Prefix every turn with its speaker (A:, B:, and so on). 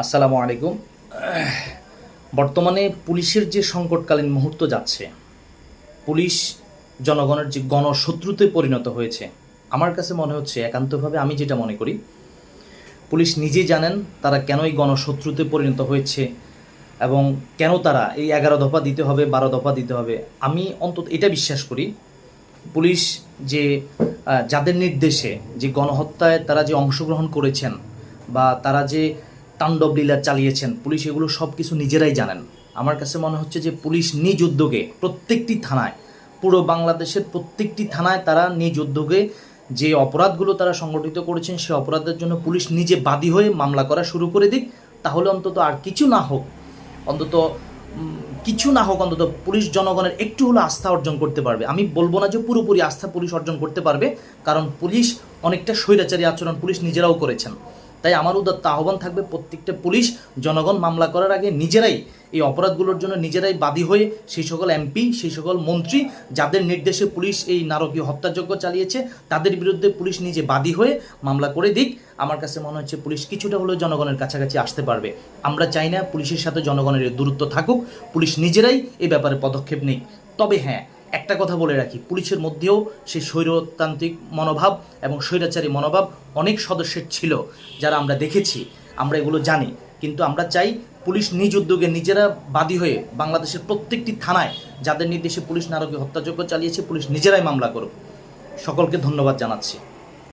A: আসসালামু আলাইকুম। বর্তমানে পুলিশের যে সংকটকালীন মুহূর্ত যাচ্ছে, পুলিশ জনগণের যে গণশত্রুতে পরিণত হয়েছে, আমার কাছে মনে হচ্ছে একান্তভাবে আমি যেটা মনে করি, পুলিশ নিজেই জানেন তারা কেন এই গণশত্রুতে পরিণত হয়েছে এবং কেন তারা এই 11 দফা দিতে হবে, 12 দফা দিতে হবে। আমি অন্তত এটা বিশ্বাস করি, পুলিশ যে যাদের নির্দেশে যে গণহত্যায় তারা যে অংশগ্রহণ করেছেন বা তারা যে তাণ্ডব লীলা চালিয়েছেন, পুলিশ এগুলো সব কিছু নিজেরাই জানেন। আমার কাছে মনে হচ্ছে যে পুলিশ নিজ উদ্যোগে প্রত্যেকটি থানায়, পুরো বাংলাদেশের প্রত্যেকটি থানায় তারা নিজ উদ্যোগে যে অপরাধগুলো তারা সংগঠিত করেছেন, সে অপরাধের জন্য পুলিশ নিজে বাদী হয়ে মামলা করা শুরু করে দিক। তাহলে অন্তত আর কিছু না হোক, অন্তত অন্তত পুলিশ জনগণের একটু হলো আস্থা অর্জন করতে পারবে। আমি বলবো না যে পুরোপুরি আস্থা পুলিশ অর্জন করতে পারবে, কারণ পুলিশ অনেকটা স্বৈরাচারী আচরণ পুলিশ নিজেরাও করেছেন। তাই আমার উদাত্ত আহ্বান থাকবে, প্রত্যেকটা পুলিশ জনগণ মামলা করার আগে নিজেরাই এই অপরাধগুলোর জন্য নিজেরাই বাদী হয়ে সেই সকল এমপি, সেই সকল মন্ত্রী যাদের নির্দেশে পুলিশ এই নারকীয় হত্যাযজ্ঞ চালিয়েছে, তাদের বিরুদ্ধে পুলিশ নিজে বাদী হয়ে মামলা করে দিক। আমার কাছে মনে হচ্ছে পুলিশ কিছুটা হলেও জনগণের কাছাকাছি আসতে পারবে। আমরা চাই না পুলিশের সাথে জনগণের দূরত্ব থাকুক, পুলিশ নিজেরাই এই ব্যাপারে পদক্ষেপ নিক। তবে হ্যাঁ, একটা কথা বলে রাখি, পুলিশের মধ্যেও সেই স্বৈরতান্ত্রিক মনোভাব এবং স্বৈরাচারী মনোভাব অনেক সদস্যের ছিল, যারা আমরা দেখেছি, আমরা এগুলো জানি। কিন্তু আমরা চাই পুলিশ নিজ উদ্যোগে নিজেরা বাদী হয়ে বাংলাদেশের প্রত্যেকটি থানায় যাদের নির্দেশে পুলিশ নারকীয় হত্যাযজ্ঞ চালিয়েছে, পুলিশ নিজেরাই মামলা করুক। সকলকে ধন্যবাদ জানাচ্ছি।